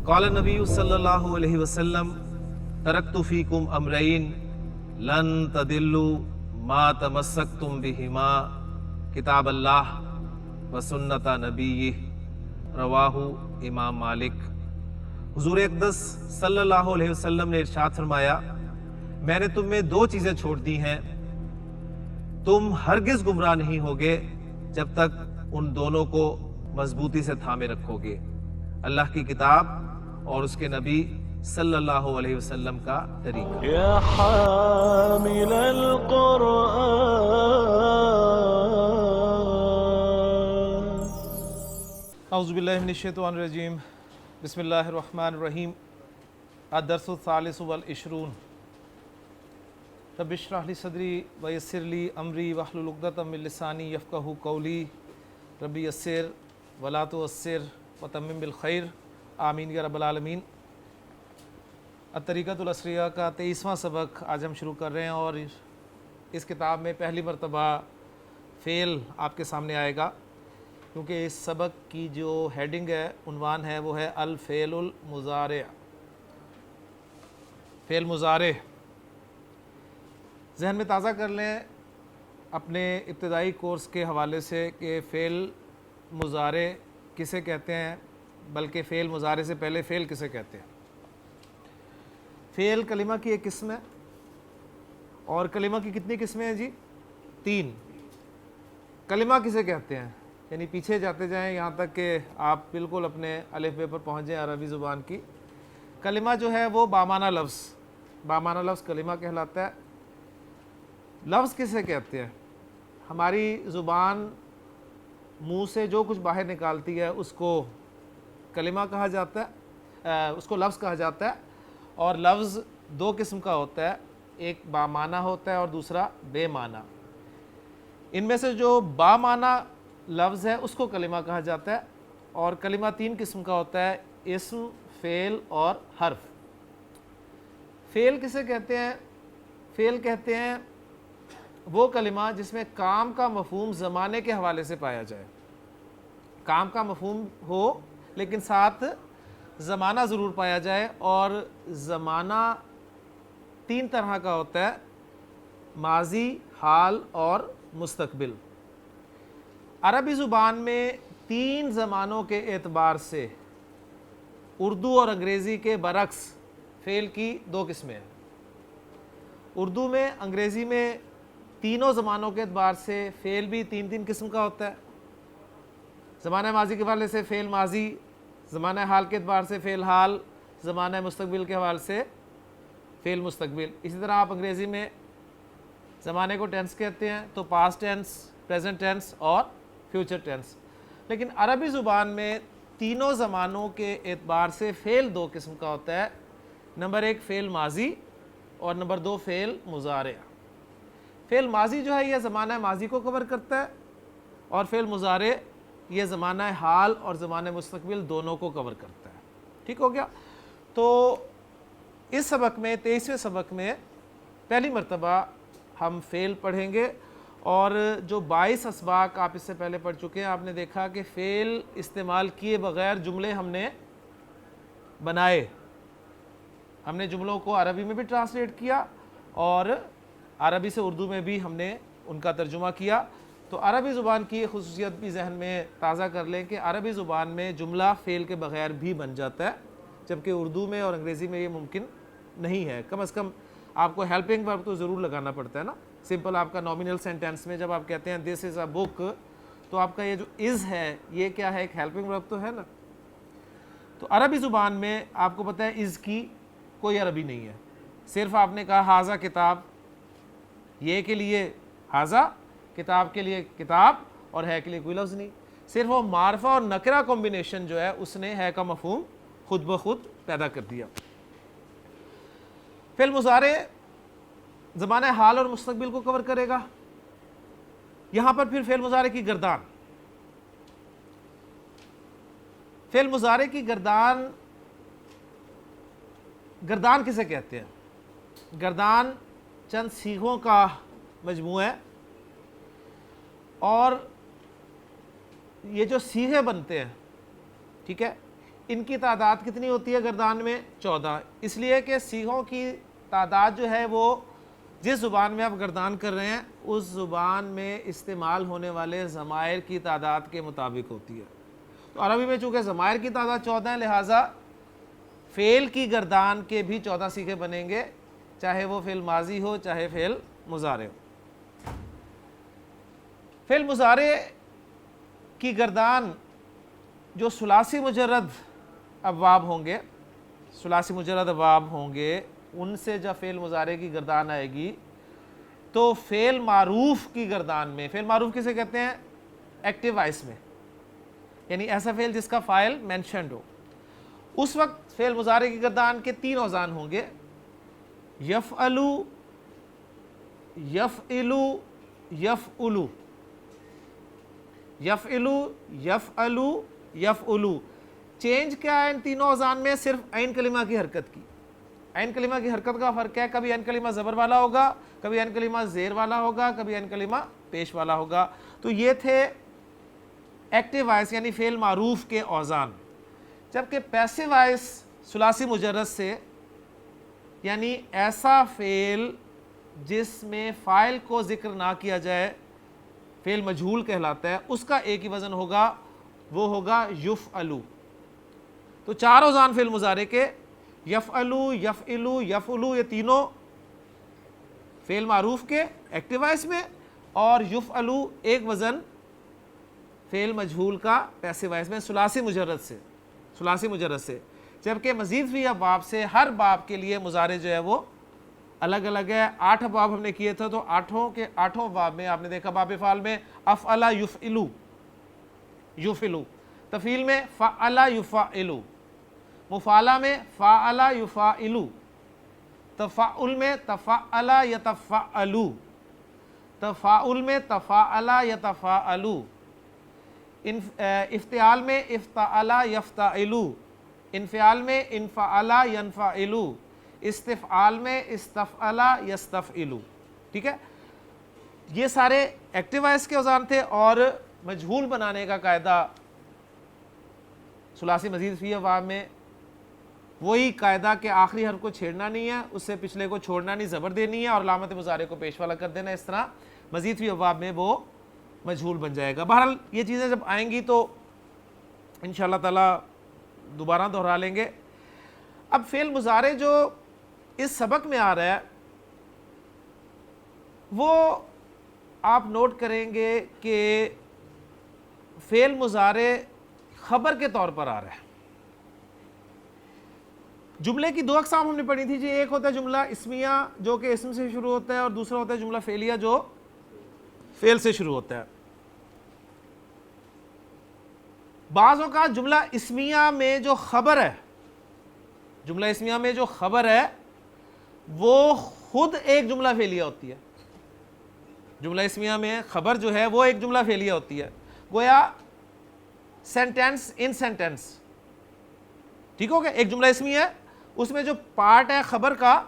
قال نبی صلی اللہ علیہ وسلم ترکت فیکم امرین لن تدلوا ما تمسکتم بہما کتاب اللہ و سنت نبیہ رواہ امام مالک۔ حضور اقدس صلی اللہ علیہ وسلم نے ارشاد فرمایا، میں نے تم میں دو چیزیں چھوڑ دی ہیں، تم ہرگز گمراہ نہیں ہوگے جب تک ان دونوں کو مضبوطی سے تھامے رکھو گے، اللہ کی کتاب اور اس کے نبی صلی اللہ علیہ وسلم کا طریقہ۔ یا حامل القرآن اعوذ باللہ من الشیطان الرجیم، بسم اللہ الرحمن الرحیم۔ الدرس الثالث والعشرون، رب اشرح لی صدری ویسر لی امری واحلل عقدۃ من لسانی یفقہوا قولی، رب یسر ولا تعسر وتمم بالخیر، آمین یا رب العالمین۔ الطریقۃ العصریہ کا 23واں سبق آج ہم شروع کر رہے ہیں، اور اس کتاب میں پہلی مرتبہ فعل آپ کے سامنے آئے گا، کیونکہ اس سبق کی جو ہیڈنگ ہے، عنوان ہے، وہ ہے الفعل المضارع، فعل مضارع۔ ذہن میں تازہ کر لیں اپنے ابتدائی کورس کے حوالے سے کہ فعل مضارع کسے کہتے ہیں، بلکہ فعل مضارع سے پہلے فعل کسے کہتے ہیں۔ فعل کلمہ کی ایک قسم ہے، اور کلمہ کی کتنی قسمیں ہیں جی؟ 3۔ کلمہ کسے کہتے ہیں، یعنی پیچھے جاتے جائیں یہاں تک کہ آپ بالکل اپنے الف بے پر پہنچ جائیں عربی زبان کی۔ کلمہ جو ہے وہ بامعنی لفظ، بامعنی لفظ کلمہ کہلاتا ہے۔ لفظ کسے کہتے ہیں؟ ہماری زبان منہ سے جو کچھ باہر نکالتی ہے اس کو کلمہ کہا جاتا ہے، اس کو لفظ کہا جاتا ہے۔ اور لفظ دو قسم کا ہوتا ہے، ایک بامعنی ہوتا ہے اور دوسرا بے معنی۔ ان میں سے جو بامعنی لفظ ہے اس کو کلمہ کہا جاتا ہے، اور کلمہ 3 قسم کا ہوتا ہے، اسم، فعل اور حرف۔ فعل کسے کہتے ہیں؟ فعل کہتے ہیں وہ کلمہ جس میں کام کا مفہوم زمانے کے حوالے سے پایا جائے، کام کا مفہوم ہو لیکن ساتھ زمانہ ضرور پایا جائے، اور زمانہ 3 طرح کا ہوتا ہے، ماضی، حال اور مستقبل۔ عربی زبان میں 3 زمانوں کے اعتبار سے اردو اور انگریزی کے برعکس فعل کی 2 قسمیں ہیں۔ اردو میں، انگریزی میں تینوں زمانوں کے اعتبار سے فعل بھی 3 قسم کا ہوتا ہے۔ زمانہ ماضی کے حوالے سے فعل ماضی، زمانہ حال کے اعتبار سے فعل حال، زمانہ مستقبل کے حوالے سے فعل مستقبل۔ اسی طرح آپ انگریزی میں زمانے کو ٹینس کہتے ہیں، تو پاسٹ ٹینس، پریزنٹ ٹینس اور فیوچر ٹینس۔ لیکن عربی زبان میں تینوں زمانوں کے اعتبار سے فعل 2 قسم کا ہوتا ہے۔ نمبر 1 فعل ماضی، اور نمبر 2 فعل مضارع۔ فعل ماضی جو ہے یہ زمانہ ماضی کو کور کرتا ہے، اور فعل مضارع یہ زمانہ حال اور زمانہ مستقبل دونوں کو کور کرتا ہے۔ ٹھیک ہو گیا؟ تو اس سبق میں، 23ویں سبق میں پہلی مرتبہ ہم فعل پڑھیں گے، اور جو 22 اسباق آپ اس سے پہلے پڑھ چکے ہیں، آپ نے دیکھا کہ فعل استعمال کیے بغیر جملے ہم نے بنائے، ہم نے جملوں کو عربی میں بھی ٹرانسلیٹ کیا، اور عربی سے اردو میں بھی ہم نے ان کا ترجمہ کیا۔ تو عربی زبان کی یہ خصوصیت بھی ذہن میں تازہ کر لیں کہ عربی زبان میں جملہ فعل کے بغیر بھی بن جاتا ہے، جبکہ اردو میں اور انگریزی میں یہ ممکن نہیں ہے۔ کم از کم آپ کو ہیلپنگ ورب تو ضرور لگانا پڑتا ہے نا۔ سمپل آپ کا نامینل سینٹینس میں جب آپ کہتے ہیں دس از اے بک، تو آپ کا یہ جو از ہے یہ کیا ہے؟ ایک ہیلپنگ ورب تو ہے نا۔ تو عربی زبان میں آپ کو پتہ ہے از کی کوئی عربی نہیں ہے، صرف آپ نے کہا ہاذا کتاب، یہ کے لیے ہاذا، کتاب کے لیے کتاب، اور ہے کے لیے کوئی لفظ نہیں۔ صرف وہ معرفہ اور نکرہ کمبینیشن جو ہے اس نے ہے کا مفہوم خود بخود پیدا کر دیا۔ فعل مضارع زمانہ حال اور مستقبل کو کور کرے گا۔ یہاں پر پھر فعل مضارع کی گردان، فعل مضارع کی گردان، گردان کسے کہتے ہیں؟ گردان چند صیغوں کا مجموعہ ہے، اور یہ جو صیغے بنتے ہیں، ٹھیک ہے، ان کی تعداد کتنی ہوتی ہے گردان میں؟ 14. اس لیے کہ سیغوں کی تعداد جو ہے وہ جس زبان میں آپ گردان کر رہے ہیں اس زبان میں استعمال ہونے والے ضمائر کی تعداد کے مطابق ہوتی ہے. تو عربی میں چونکہ ضمائر کی تعداد 14 ہے، لہٰذا فعل کی گردان کے بھی 14 صیغے بنیں گے، چاہے وہ فعل ماضی ہو چاہے فعل مضارع ہو. فعل مضارع کی گردان جو ثلاثی مجرد ابواب ہوں گے، ثلاثی مجرد ابواب ہوں گے، ان سے جب فعل مضارع کی گردان آئے گی تو فعل معروف کی گردان میں، فعل معروف کسے کہتے ہیں؟ ایکٹیو وائس میں، یعنی ایسا فعل جس کا فاعل مینشنڈ ہو، اس وقت فعل مضارع کی گردان کے 3 اوزان ہوں گے: یفعلو، یفعلو، یفعلو. یفعلو، یفعلو، یفعلو. چینج کیا ہے ان تینوں اوزان میں؟ صرف عین کلمہ کی حرکت کی. عین کلمہ کی حرکت کا فرق ہے، کبھی عین کلمہ زبر والا ہوگا، کبھی عین کلمہ زیر والا ہوگا، کبھی عین کلمہ پیش والا ہوگا. تو یہ تھے ایکٹیو وائس یعنی فعل معروف کے اوزان. جبکہ پیسو وائس ثلاثی مجرد سے، یعنی ایسا فعل جس میں فاعل کو ذکر نہ کیا جائے، فعل مجہول کہلاتا ہے، اس کا ایک ہی وزن ہوگا، وہ ہوگا یفعلو. تو 4 اوزان فعل مضارع کے: یفعلو، یفعلو، یفعلو، یہ تینوں فعل معروف کے ایکٹیو وائس میں، اور یفعلو ایک وزن فعل مجہول کا پیسو وائس میں، ثلاثی مجرد سے، ثلاثی مجرد سے. جبکہ مزید فی ابواب سے ہر باب کے لیے مضارع جو ہے وہ الگ الگ ہے. 8 ابواب ہم نے کیے تھے، تو 8 ابواب میں آپ نے دیکھا باب فعل میں افعل یفعلو، یفعلو. تفعیل میں فعل یفعلو. مفعلہ میں فعل یفعلو. تفعل میں تفعل یتفعلو. تفاعل میں تفاعل یتفاعلو. افتعال میں افتعل یفتعلو. انفعال میں انفعل ینفعلو. استفعال میں استفعل یستفعلو. ٹھیک ہے، یہ سارے ایکٹیو وائس کے اوزان تھے. اور مجہول بنانے کا قاعدہ ثلاثی مزید فی ابواب میں وہی قاعدہ کہ آخری حرف کو چھیڑنا نہیں ہے، اس سے پچھلے کو چھوڑنا نہیں، زبر دینی ہے اور علامت مضارع کو پیش والا کر دینا. اس طرح مزید فی ابواب میں وہ مجہول بن جائے گا. بہرحال یہ چیزیں جب آئیں گی تو انشاءاللہ تعالی دوبارہ دہرا لیں گے. اب فعل مضارع جو اس سبق میں آ رہا ہے وہ آپ نوٹ کریں گے کہ فعل مضارع خبر کے طور پر آ رہا ہے. جملے کی 2 اقسام ہم نے پڑھی تھی جی. ایک ہوتا ہے جملہ اسمیہ جو کہ اسم سے شروع ہوتا ہے، اور دوسرا ہوتا ہے جملہ فعلیہ جو فعل سے شروع ہوتا ہے. بعض اوقات جملہ اسمیہ میں جو خبر ہے، جملہ اسمیہ میں جو خبر ہے وہ خود ایک جملہ فعلیہ ہوتی ہے. جملہ اسمیہ میں خبر جو ہے وہ ایک جملہ فعلیہ ہوتی ہے، گویا سینٹینس ان سینٹینس. ٹھیک ہو گیا؟ ایک جملہ اسمیہ ہے، اس میں جو پارٹ ہے خبر کا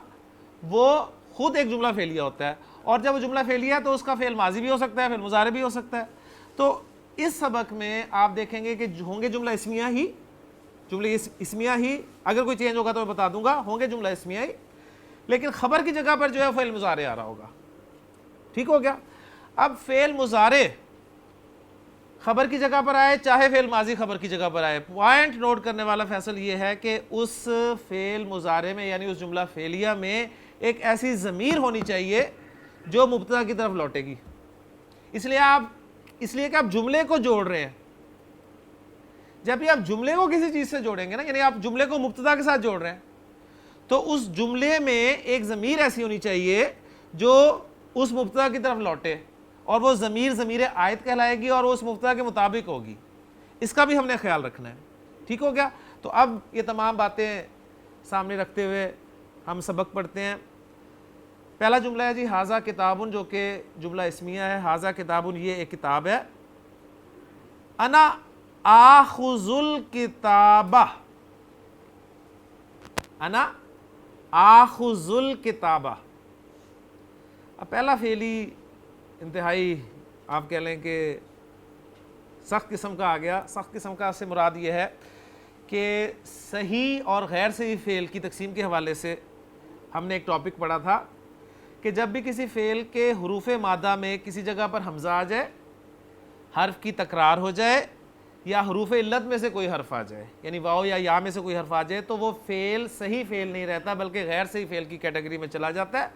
وہ خود ایک جملہ فعلیہ ہوتا ہے. اور جب وہ جملہ فعلیہ ہے تو اس کا فعل ماضی بھی ہو سکتا ہے، فعل مضارع بھی ہو سکتا ہے. تو اس سبق میں آپ دیکھیں گے کہ ہوں گے جملہ اسمیہ ہی، جملہ اسمیہ ہی. اگر کوئی چینج ہوگا تو میں بتا دوں گا. ہوں گے جملہ اسمیہ ہی، لیکن خبر کی جگہ پر جو ہے فعل مضارع آ رہا ہوگا. ٹھیک ہو گیا؟ اب فعل مضارع خبر کی جگہ پر آئے چاہے فعل ماضی خبر کی جگہ پر آئے، پوائنٹ نوٹ کرنے والا فیصل یہ ہے کہ اس فعل مضارع میں یعنی اس جملہ فعلیہ میں ایک ایسی ضمیر ہونی چاہیے جو مبتدا کی طرف لوٹے گی. اس لیے کہ آپ جملے کو جوڑ رہے ہیں. جب بھی آپ جملے کو کسی چیز سے جوڑیں گے نا، یعنی آپ جملے کو مبتدا کے ساتھ جوڑ رہے ہیں، تو اس جملے میں ایک ضمیر ایسی ہونی چاہیے جو اس مبتدا کی طرف لوٹے، اور وہ ضمیر عائد کہلائے گی اور وہ اس مبتدا کے مطابق ہوگی. اس کا بھی ہم نے خیال رکھنا ہے. ٹھیک ہو گیا؟ تو اب یہ تمام باتیں سامنے رکھتے ہوئے ہم سبق پڑھتے ہیں. پہلا جملہ ہے جی ھذا کتابٌ، جو کہ جملہ اسمیہ ہے. ھذا کتابٌ، یہ ایک کتاب ہے. انا آخذ الکتابہ، انا آخذ الکتابہ. اب پہلا فعلی انتہائی آپ کہہ لیں کہ سخت قسم کا آ گیا. سخت قسم کا سے مراد یہ ہے کہ صحیح اور غیر صحیح فعل کی تقسیم کے حوالے سے ہم نے ایک ٹاپک پڑھا تھا کہ جب بھی کسی فعل کے حروف مادہ میں کسی جگہ پر حمزہ آ جائے، حرف کی تکرار ہو جائے، یا حروف علت میں سے کوئی حرف آ جائے، یعنی واو یا یا میں سے کوئی حرف آ جائے، تو وہ فعل صحیح فعل نہیں رہتا بلکہ غیر صحیح فعل کی کیٹیگری میں چلا جاتا ہے،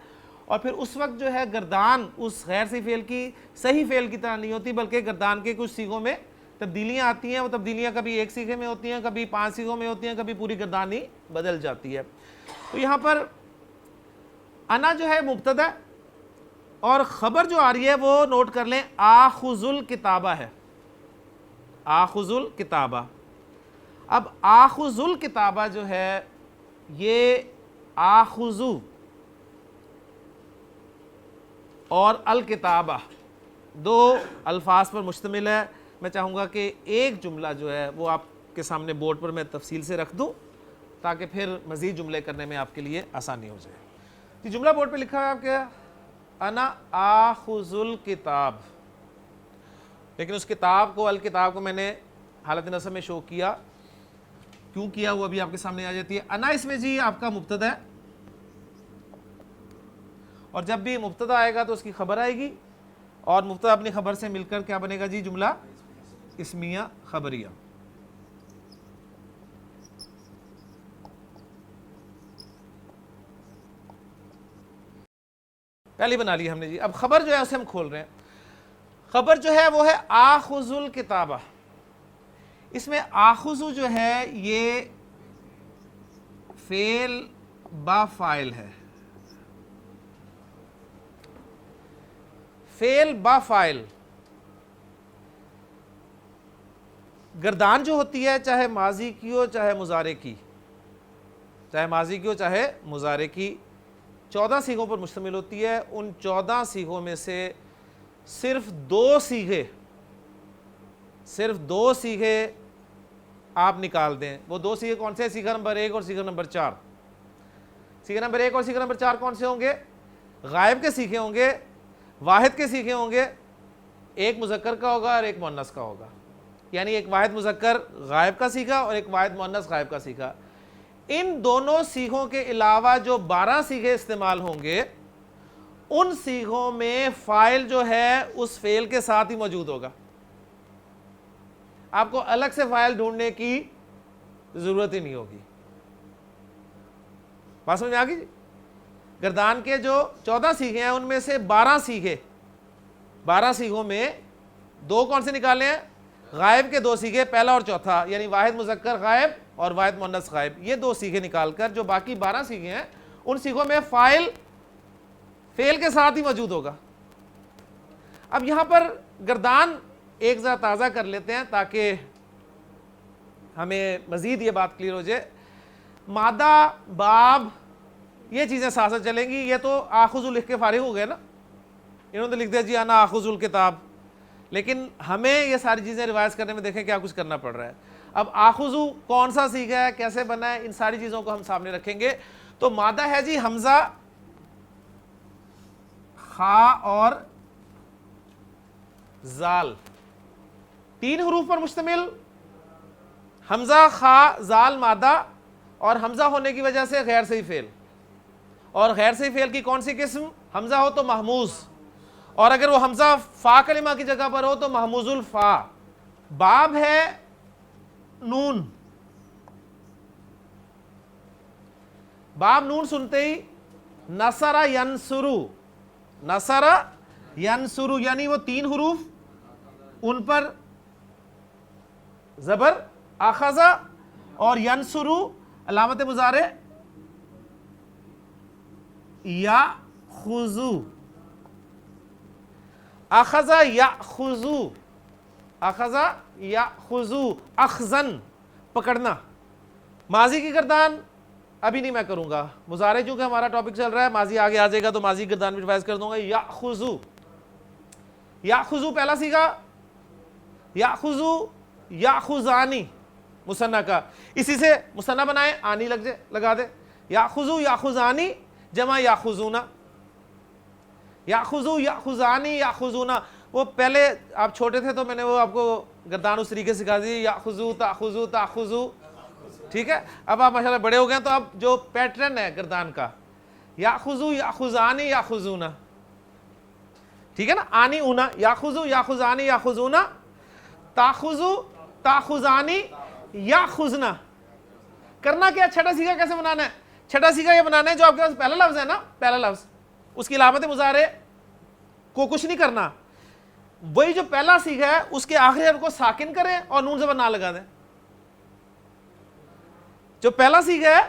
اور پھر اس وقت جو ہے گردان اس غیر صحیح فعل کی صحیح فعل کی طرح نہیں ہوتی، بلکہ گردان کے کچھ سیغوں میں تبدیلیاں آتی ہیں. وہ تبدیلیاں کبھی ایک سیغے میں ہوتی ہیں، کبھی 5 سیغوں میں ہوتی ہیں، کبھی پوری گردان ہی بدل جاتی ہے. تو یہاں پر انا جو ہے مبتدا اور خبر جو آ رہی ہے وہ نوٹ کر لیں، آخذ الکتابہ ہے. آخذ الکتابہ. اب آخذ الکتابہ جو ہے یہ آخذو اور الکتابہ دو الفاظ پر مشتمل ہے. میں چاہوں گا کہ ایک جملہ جو ہے وہ آپ کے سامنے بورڈ پر میں تفصیل سے رکھ دوں تاکہ پھر مزید جملے کرنے میں آپ کے لیے آسانی ہو جائے. یہ جملہ بورڈ پہ لکھا ہے آپ کے انا آخذ الکتاب، لیکن اس کتاب کو الکتاب کو میں نے حالت نصب میں شو کیا. کیوں کیا وہ ابھی آپ کے سامنے آ جاتی ہے. انا اس میں جی آپ کا مبتدا ہے، اور جب بھی مبتدا آئے گا تو اس کی خبر آئے گی، اور مبتدا اپنی خبر سے مل کر کیا بنے گا جی؟ جملہ اسمیہ خبریہ. پہلی بنا لی ہم نے جی. اب خبر جو ہے اسے ہم کھول رہے ہیں. خبر جو ہے وہ ہے آخذ الکتابہ. اس میں آخذ جو ہے یہ فعل با فاعل ہے. فعل با فاعل. گردان جو ہوتی ہے چاہے ماضی کی ہو چاہے مضارع کی، چاہے ماضی کی ہو چاہے مضارع کی، 14 صیغوں پر مشتمل ہوتی ہے. ان 14 صیغوں میں سے صرف دو صیغے آپ نکال دیں. وہ دو صیغے کون سے ہیں؟ صیغہ نمبر 1 اور صیغہ نمبر 4. صیغہ نمبر 1 اور صیغہ نمبر 4 کون سے ہوں گے؟ غائب کے صیغے ہوں گے، واحد کے صیغے ہوں گے. ایک مذکر کا ہوگا اور ایک مؤنث کا ہوگا، یعنی ایک واحد مذکر غائب کا صیغہ اور ایک واحد مؤنث غائب کا صیغہ. ان دونوں صیغوں کے علاوہ جو 12 صیغے استعمال ہوں گے ان صیغوں میں فاعل جو ہے اس فعل کے ساتھ ہی موجود ہوگا. آپ کو الگ سے فاعل ڈھونڈنے کی ضرورت ہی نہیں ہوگی. بات سمجھ میں آ گئی؟ گردان کے جو 14 صیغے ہیں ان میں سے 12 صیغوں میں دو کون سے نکالے ہیں؟ غائب کے 2 صیغے، پہلا اور چوتھا، یعنی واحد مذکر غائب اور واحد مؤنث غائب. یہ 2 صیغے نکال کر جو باقی 12 صیغے ہیں ان صیغوں میں فاعل فعل کے ساتھ ہی موجود ہوگا. اب یہاں پر گردان ایک ذرا تازہ کر لیتے ہیں تاکہ ہمیں مزید یہ بات کلیئر ہو جائے. مادہ، باب، یہ چیزیں ساتھ ساتھ چلیں گی. یہ تو آخذ لکھ کے فارغ ہو گئے نا، انہوں نے لکھ دیا جی انا آخذ الکتاب، لیکن ہمیں یہ ساری چیزیں ریوائز کرنے میں دیکھیں کیا کچھ کرنا پڑ رہا ہے. اب آخذ کون سا صیغہ ہے، کیسے بنا ہے، ان ساری چیزوں کو ہم سامنے رکھیں گے. تو مادہ ہے جی حمزہ، خا اور زال، 3 حروف پر مشتمل. حمزہ، خا، زال مادہ، اور حمزہ ہونے کی وجہ سے غیر صحیح فعل. اور غیر صحیح فعل کی کون سی قسم؟ حمزہ ہو تو محموز، اور اگر وہ حمزہ فا کلمہ کی جگہ پر ہو تو محموز الفا. باب ہے نون. باب نون سنتے ہی نصر ینصرو، نصر ینصرو، یعنی وہ 3 حروف ان پر زبر اخذ اور ینصرو علامت مضارع یاخذو، اخذ یاخذو، اخذ یاخذو، اخذن پکڑنا. ماضی کی گردان ابھی نہیں میں کروں گا، مضارع چونکہ ہمارا ٹاپک چل رہا ہے، ماضی آگے آ جائے گا تو ماضی کی گردان بھی ریوائز کر دوں گا. یاخذو، یاخذو پہلا صیغہ، یاخذو، یاخذانی مثنیٰ کا، اسی سے مثنیٰ بنائیں، آنی لگا دے. یاخذو، یاخذانی جمع یاخذونا، یاخذو، یاخذانی، یاخذونا. وہ پہلے آپ چھوٹے تھے تو میں نے وہ آپ کو گردان اس طریقے سے سکھا دی، یاخذو، تاخذو، تاخذو، ٹھیک ہے. اب آپ ماشاءاللہ بڑے ہو گئے تو اب جو پیٹرن ہے گردان کا, یاخذو یاخذانی یاخذونا, ٹھیک ہے نا, آنی اونا, یاخذو یاخذانی یاخذونا, تاخذو تاخذانی یاخذنا. کرنا کیا, چھٹا سیگا کیسے بنانا ہے؟ چھٹا سیگا یہ بنانا ہے جو آپ کے پاس پہلا لفظ ہے نا, پہلا لفظ, اس کی علامت مضارع کو کچھ نہیں کرنا, وہی جو پہلا سیگا ہے اس کے آخری حرف کو ساکن کریں اور نون زبر نہ لگا دیں. جو پہلا سیگا ہے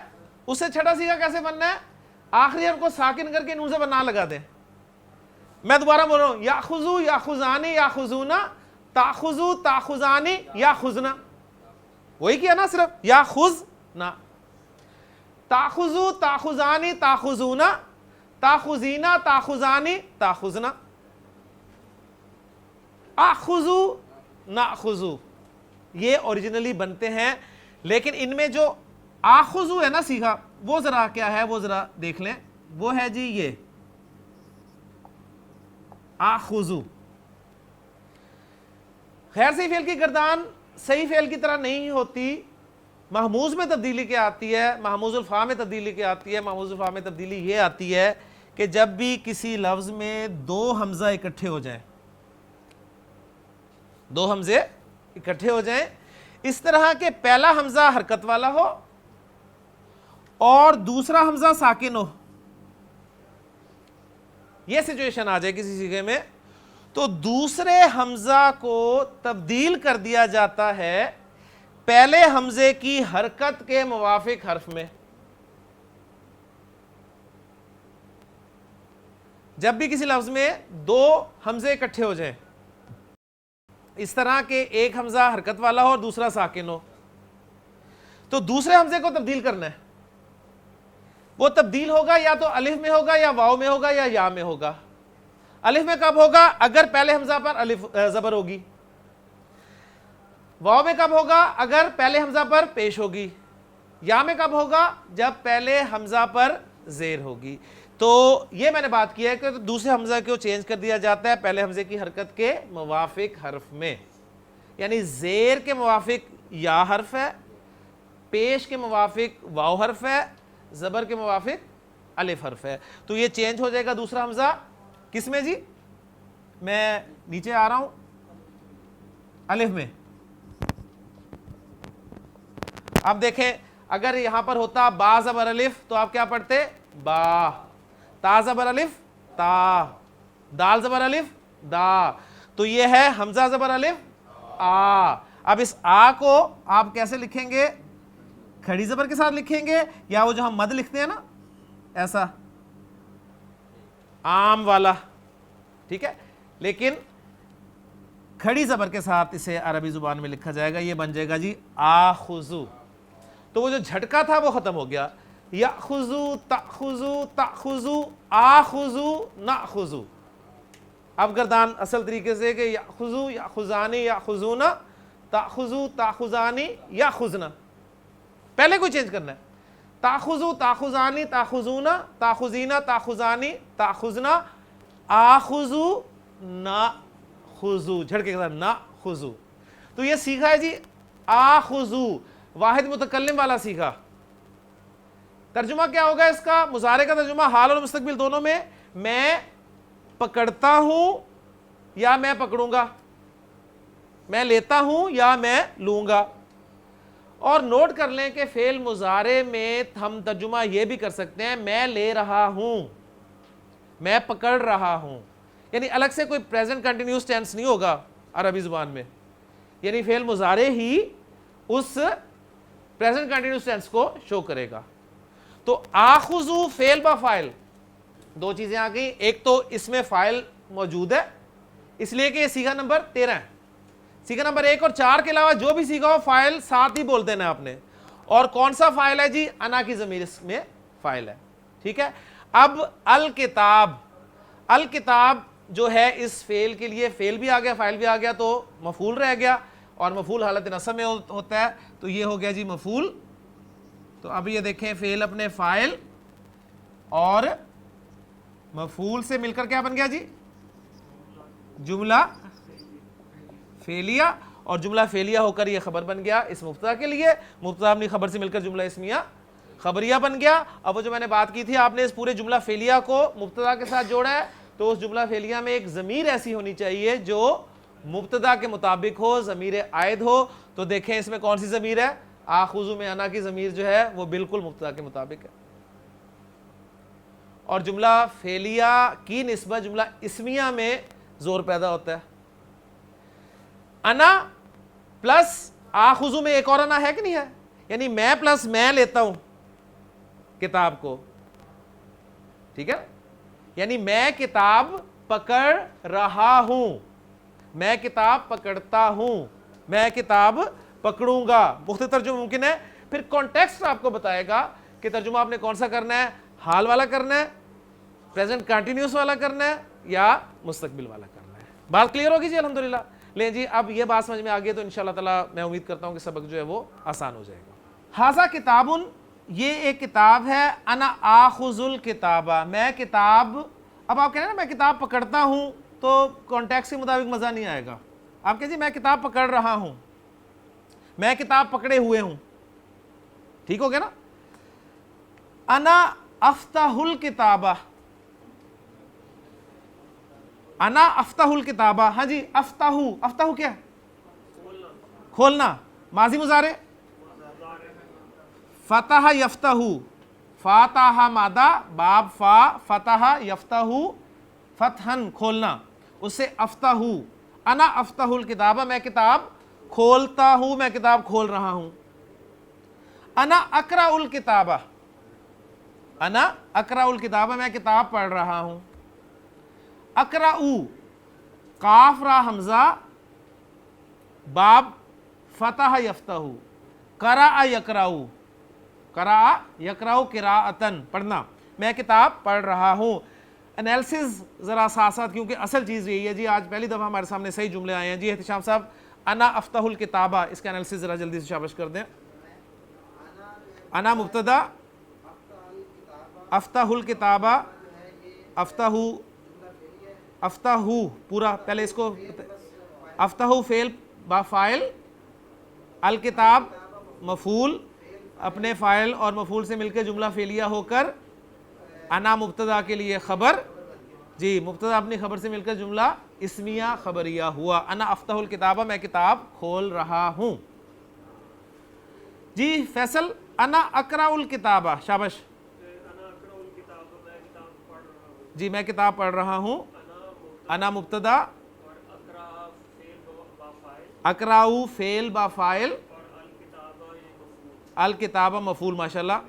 اس سے چھٹا سیگا کیسے بننا ہے؟ آخری حرف کو ساکن کر کے نون زبر نہ لگا دیں. میں دوبارہ بول رہا ہوں, یاخذو یاخذانی یاخذونا, تاخذو تاخذانی یاخذنا, وہی کیا نا, صرف یاخذنا. تاخذو تاخذانی تاخذونا, تاخذینا تاخذانی تاخذنا. آخذو ناخذو یہ اوریجنلی بنتے ہیں, لیکن ان میں جو آخذو ہے نا سیکھا, وہ ذرا کیا ہے, وہ ذرا دیکھ لیں. وہ ہے جی یہ آخذو. خیر صحیح فعل کی گردان صحیح فعل کی طرح نہیں ہوتی, محموز میں تبدیلی کیا آتی ہے, محموز الفا میں تبدیلی کیا آتی ہے؟ محموز الفا میں تبدیلی یہ آتی ہے کہ جب بھی کسی لفظ میں دو حمزہ اکٹھے ہو جائیں, دو حمزے اکٹھے ہو جائیں, اس طرح کہ پہلا حمزہ حرکت والا ہو اور دوسرا حمزہ ساکن ہو, یہ سچویشن آ جائے کسی صیغے میں, تو دوسرے حمزہ کو تبدیل کر دیا جاتا ہے پہلے حمزے کی حرکت کے موافق حرف میں. جب بھی کسی لفظ میں دو حمزے اکٹھے ہو جائیں اس طرح کہ ایک حمزہ حرکت والا ہو اور دوسرا ساکن ہو, تو دوسرے حمزے کو تبدیل کرنا ہے. وہ تبدیل ہوگا یا تو الف میں ہوگا یا واو میں ہوگا یا یا میں ہوگا. الف میں کب ہوگا؟ اگر پہلے حمزہ پر الف زبر ہوگی. واو میں کب ہوگا؟ اگر پہلے حمزہ پر پیش ہوگی. یا میں کب ہوگا؟ جب پہلے حمزہ پر زیر ہوگی. تو یہ میں نے بات کی ہے کہ دوسرے حمزہ کو چینج کر دیا جاتا ہے پہلے حمزے کی حرکت کے موافق حرف میں, یعنی زیر کے موافق یا حرف ہے, پیش کے موافق واو حرف ہے, زبر کے موافق الف حرف ہے. تو یہ چینج ہو جائے گا دوسرا حمزہ کس میں جی؟ میں نیچے آ رہا ہوں, الف میں. اب دیکھیں اگر یہاں پر ہوتا با زبر الف تو آپ کیا پڑھتے؟ با. تا زبر الف تا, دال زبر الف دا, تو یہ ہے حمزہ زبر الف آ. اب اس آ کو آپ کیسے لکھیں گے؟ کھڑی زبر کے ساتھ لکھیں گے یا وہ جو ہم مد لکھتے ہیں نا ایسا عام والا, ٹھیک ہے, لیکن کھڑی زبر کے ساتھ اسے عربی زبان میں لکھا جائے گا, یہ بن جائے گا جی آخذو. تو وہ جو جھٹکا تھا وہ ختم ہو گیا. یاخذو تاخذو تاخذو آخذو ناخذو. اب گردان اصل طریقے سے کہ یاخذو یاخذانی یاخذونا, تاخذو تاخذانی یاخذنا, پہلے کوئی چینج کرنا ہے. تاخذو تاخذانی تاخذونا, تاخذینا تاخذانی تاخذنا, آخذو ناخذو, جھڑکے کے ساتھ ناخذو. تو یہ سیکھا ہے جی آخذو, واحد متکلم والا سیکھا. ترجمہ کیا ہوگا اس کا؟ مضارع کا ترجمہ حال اور مستقبل دونوں میں, میں پکڑتا ہوں یا میں پکڑوں گا, میں لیتا ہوں یا میں لوں گا. اور نوٹ کر لیں کہ فعل مضارع میں ہم ترجمہ یہ بھی کر سکتے ہیں میں لے رہا ہوں, میں پکڑ رہا ہوں, یعنی الگ سے کوئی پریزنٹ کنٹینیوس ٹینس نہیں ہوگا عربی زبان میں, یعنی فعل مضارع ہی اس پریزنٹ کنٹینیوس ٹینس کو شو کرے گا. تو آخذو فعل با فاعل, دو چیزیں آ گئی. ایک تو اس میں فاعل موجود ہے اس لیے کہ یہ صیغہ نمبر 13 ہے. صیغہ نمبر 1 اور 4 کے علاوہ جو بھی صیغہ ہو فاعل ساتھ ہی بول دینا ہے آپ نے. اور کون سا فاعل ہے جی؟ انا کی ضمیر اس میں فاعل ہے, ٹھیک ہے. اب الکتاب, الکتاب جو ہے اس فعل کے لیے فعل بھی آ گیا فاعل بھی آ گیا تو مفعول رہ گیا, اور مفعول حالت نصب میں ہوتا ہے, تو یہ ہو گیا جی مفعول. تو اب یہ دیکھیں فعل اپنے فاعل اور مفعول سے مل کر کیا بن گیا جی؟ جملہ فعلیہ. اور جملہ فعلیہ ہو کر یہ خبر بن گیا اس مبتدا کے لیے، مبتدا اپنی خبر سے مل کر جملہ اسمیہ خبریہ بن گیا. اب وہ جو میں نے بات کی تھی، آپ نے اس پورے جملہ فعلیہ کو مبتدا کے ساتھ جوڑا ہے، تو اس جملہ فعلیہ میں ایک ضمیر ایسی ہونی چاہیے جو مبتدا کے مطابق ہو، ضمیر عائد ہو. تو دیکھیں اس میں کون سی ضمیر ہے؟ آخذ میں انا کی ضمیر جو ہے وہ بالکل مبتدا کے مطابق ہے. اور جملہ فعلیہ کی نسبت جملہ اسمیہ میں زور پیدا ہوتا ہے. انا پلس آخذ میں ایک اور انا ہے کہ نہیں ہے؟ یعنی میں پلس میں لیتا ہوں کتاب کو، ٹھیک ہے، یعنی میں کتاب پکڑ رہا ہوں، میں کتاب پکڑتا ہوں، میں کتاب پکڑوں گا. مختلف ترجمہ ممکن ہے. پھر کانٹیکسٹ آپ کو بتائے گا کہ ترجمہ آپ نے کون سا کرنا ہے، حال والا کرنا ہے، پریزنٹ کنٹینیوس والا کرنا ہے، یا مستقبل والا کرنا ہے. بات کلیئر ہوگی جی الحمدللہ. لیں جی اب یہ بات سمجھ میں آ گئی تو انشاءاللہ تعالیٰ میں امید کرتا ہوں کہ سبق جو ہے وہ آسان ہو جائے گا. ھذا کتابن، یہ ایک کتاب ہے، انا آخذ الکتابہ، میں کتاب. اب آپ کہہ رہے ہیں نا میں کتاب پکڑتا ہوں، تو کانٹیکسٹ کے مطابق مزہ نہیں آئے گا. آپ کہیں جی میں کتاب پکڑ رہا ہوں، میں کتاب پکڑے ہوئے ہوں، ٹھیک ہو گیا نا. انا افتح الکتابہ، انا افتح الکتابہ. ہاں جی افتح، افتح کیا؟ کھولنا. ماضی مضارع فتح یفتح، فاتح مادہ باب فا، فتح یفتح فتحن کھولنا، اس سے افتح. انا افتح الکتابہ، میں کتاب کھولتا ہوں، میں کتاب کھول رہا ہوں. انا اقرأ الکتابہ، انا اقرأ الکتابہ، میں کتاب پڑھ رہا ہوں. اقرأ قاف را حمزہ باب فتح یفتح، قرأ یقرأ، قرأ یقرأ قراءتن پڑھنا، میں کتاب پڑھ رہا ہوں. انالیسز ذرا ساتھ ساتھ، کیونکہ اصل چیز یہی ہے جی. آج پہلی دفعہ ہمارے سامنے صحیح جملے آئے ہیں جی. احتشام صاحب انا افتح الکتابہ، اس کا انالیسز ذرا جلدی سے شابش کر دیں. انا مبتدا، افتح الکتابہ، افتح، افتح پورا پہلے اس کو افتح فعل با فاعل، الکتاب مفعول، اپنے فاعل اور مفعول سے مل کے جملہ فعلیہ ہو کر انا مبتدا کے لیے خبر، جی مبتدا اپنی خبر سے مل کر جملہ اسمیہ خبریہ ہوا. انا افتح الکتابہ، میں کتاب کھول رہا ہوں. جی فیصل انا اقرأ الکتابہ، شابش. جی میں کتاب پڑھ رہا ہوں. انا مبتدا، اقرأ فعل با فاعل، الکتابہ مفعول. ماشاءاللہ،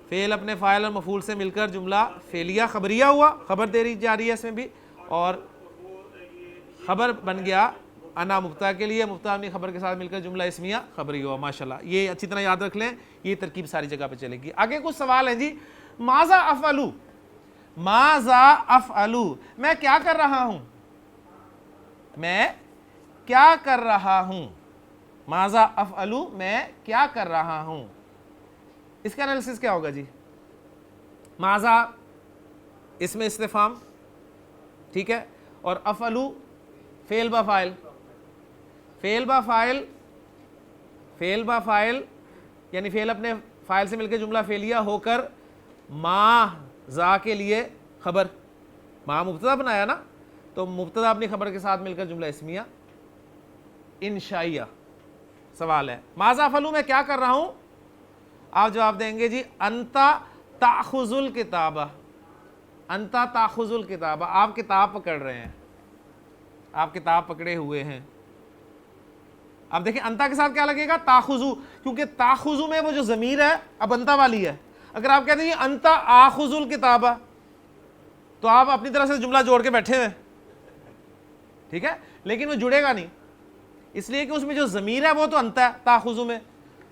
فعل اپنے فاعل اور مفعول سے مل کر جملہ فعلیہ خبریہ ہوا، خبر دے رہی جا رہی ہے اس میں بھی، اور خبر بن گیا انا مبتدا کے لیے، مبتدا اپنی خبر کے ساتھ مل کر جملہ اسمیہ خبریہ ہوا. ماشاءاللہ یہ اچھی طرح یاد رکھ لیں، یہ ترکیب ساری جگہ پہ چلے گی. آگے کچھ سوال ہیں جی. ماذا افعلوا، ماذا افعلوا، میں کیا کر رہا ہوں، میں کیا کر رہا ہوں. ماذا افعلوا، میں کیا کر رہا ہوں. اس کا انالیسس کیا ہوگا جی؟ ماذا اس میں استفہام، ٹھیک ہے، اور افعلوا فعل با فاعل، فعل با فاعل، فعل با فاعل یعنی فعل اپنے فاعل سے مل کے جملہ فعلیہ ہو کر ما ذا کے لیے خبر. ما مبتدا بنایا نا، تو مبتدا اپنی خبر کے ساتھ مل کر جملہ اسمیہ انشائیہ. سوال ہے ماذا افعلوا، میں کیا کر رہا ہوں. آپ جواب دیں گے جی انت تاخذ الکتابہ، انت تاخذ الکتابہ، آپ کتاب پکڑ رہے ہیں، آپ کتاب پکڑے ہوئے ہیں. اب دیکھیں انتا کے ساتھ کیا لگے گا؟ تاخذو، کیونکہ تاخذو میں وہ جو ضمیر ہے اب انتا والی ہے. اگر آپ کہتے ہیں انتا آخذ الکتابہ تو آپ اپنی طرح سے جملہ جوڑ کے بیٹھے ہوئے، ٹھیک ہے، لیکن وہ جڑے گا نہیں، اس لیے کہ اس میں جو ضمیر ہے وہ تو انتا ہے تاخذو میں،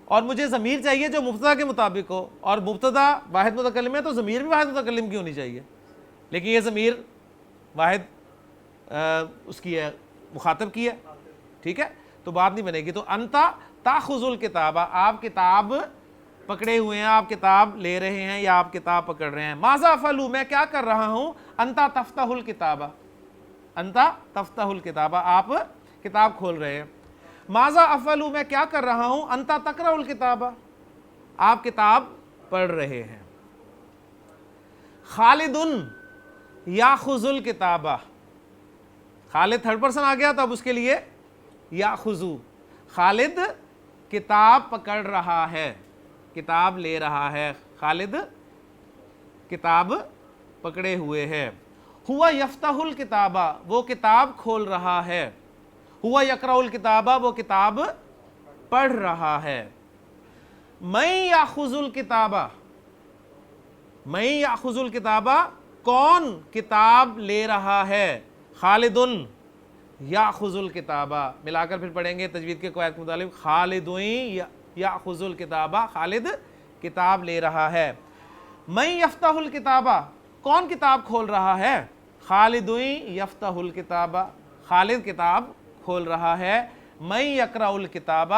اور مجھے ضمیر چاہیے جو مبتدا کے مطابق ہو، اور مبتدا واحد متکلم ہے تو ضمیر بھی واحد متکلم کی ہونی چاہیے، لیکن یہ ضمیر واحد اس کی ہے، مخاطب کی ہے، ٹھیک ہے، تو بات نہیں بنے گی. تو انتا تاخذ الکتابہ، آپ کتاب پکڑے ہوئے ہیں، آپ کتاب لے رہے ہیں یا آپ کتاب پکڑ رہے ہیں. ماذا افعلوا، میں کیا کر رہا ہوں. انتا تفتح الکتابہ، انتا تفتح الکتابہ، آپ کتاب کھول رہے ہیں. ماذا افعلوا میں کیا کر رہا ہوں, انت تقرأ الکتاب آپ کتاب پڑھ رہے ہیں. خالد یاخذ الکتاب, خالد تھرڈ پرسن آ گیا تو اب اس کے لیے یاخذ, خالد کتاب پکڑ رہا ہے, کتاب لے رہا ہے, خالد کتاب پکڑے ہوئے ہے. ہوا یفتح الکتاب وہ کتاب کھول رہا ہے. ہوا یقرأ الکتاب وہ کتاب پڑھ رہا ہے. من یاخذ الکتاب, من یاخذ الکتاب کون کتاب لے رہا ہے. خالد یاخذ الکتاب, ملا کر پھر پڑھیں گے تجوید کے قواعد کے مطابق. خالد یاخذ الکتاب, خالد کتاب لے رہا ہے. من یفتح الکتاب کون کتاب کھول رہا ہے. خالد یفتح الکتاب, خالد کتاب کھول رہا ہے. من یقرأ الکتاب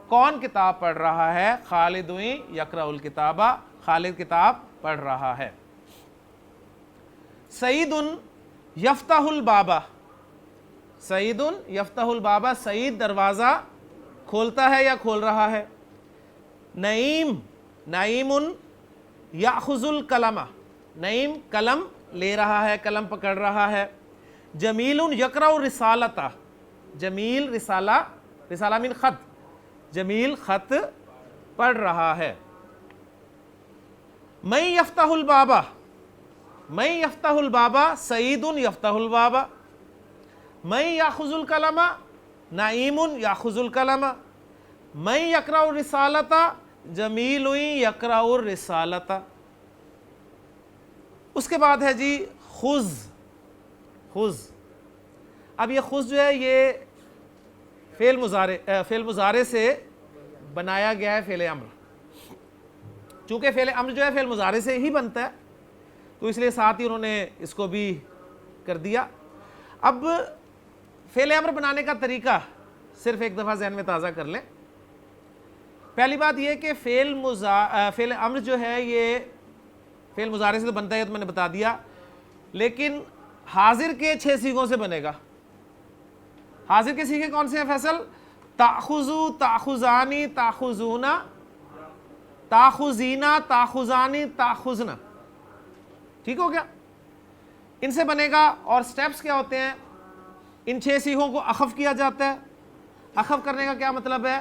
کون کتاب پڑھ رہا ہے. خالد یقرأ الکتاب, خالد کتاب پڑھ رہا ہے. سعید یفتح الباب, سعید یفتح الباب سعید دروازہ کھولتا ہے یا کھول رہا ہے. نعیم, نعیم یاخذ القلم, نعیم قلم لے رہا ہے, قلم پکڑ رہا ہے. جمیل یقرأ الرسالۃ, جمیل رسالہ, رسالہ من خط, جمیل خط پڑھ رہا ہے. من یفتح الباب, من یفتح الباب سعید یفتح الباب. من یاخذ القلم نعیم یاخذ القلم. من یقرأ الرسالۃ جمیل یقرأ الرسالۃ. اس کے بعد ہے جی خذ, خذ. اب یہ خذ جو ہے یہ فعل مضارع سے بنایا گیا ہے فعل امر. چونکہ فعل امر جو ہے فعل مضارع سے ہی بنتا ہے تو اس لیے ساتھ ہی انہوں نے اس کو بھی کر دیا. اب فعل امر بنانے کا طریقہ صرف ایک دفعہ ذہن میں تازہ کر لیں. پہلی بات یہ کہ فعل امر جو ہے یہ فعل مضارع سے تو بنتا ہے, تو میں نے بتا دیا, لیکن حاضر کے 6 صیغوں سے بنے گا. حاضر کے صیغے کون سے ہیں فیصل؟ تاخذو, تاخذانی, تاخذونا, تاخذینا, تاخذانی, تاخذنا. ٹھیک ہو گیا؟ ان سے بنے گا. اور سٹیپس کیا ہوتے ہیں؟ ان 6 صیغوں کو اخف کیا جاتا ہے. اخف کرنے کا کیا مطلب ہے؟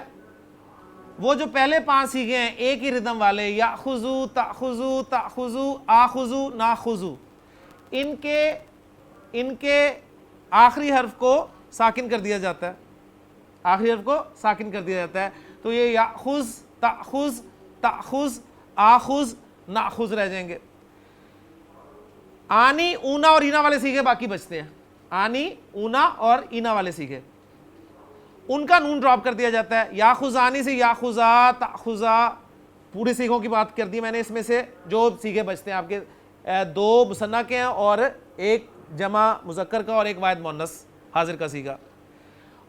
وہ جو پہلے 5 صیغے ہیں ایک ہی ردم والے, یاخذو, تاخذو, تاخذو, آخذو, ناخذو, ان کے آخری حرف کو ساکن کر دیا جاتا ہے, آخری حرف کو ساکن کر دیا جاتا ہے. تو یہ یاخذ, تاخذ, تاخذ, آخذ, ناخذ رہ جائیں گے. آنی, اونا اور اینا والے صیغے باقی بچتے ہیں. آنی, اونا اور اینا والے صیغے, ان کا نون ڈراپ کر دیا جاتا ہے. یاخذانی سے یاخذا, تاخذا, پورے صیغوں کی بات کر دی میں نے. اس میں سے جو صیغے بچتے ہیں آپ کے 2 مثنیٰ کے ہیں اور ایک جمع مذکر کا اور ایک واحد مؤنث حاضر کا صیغہ.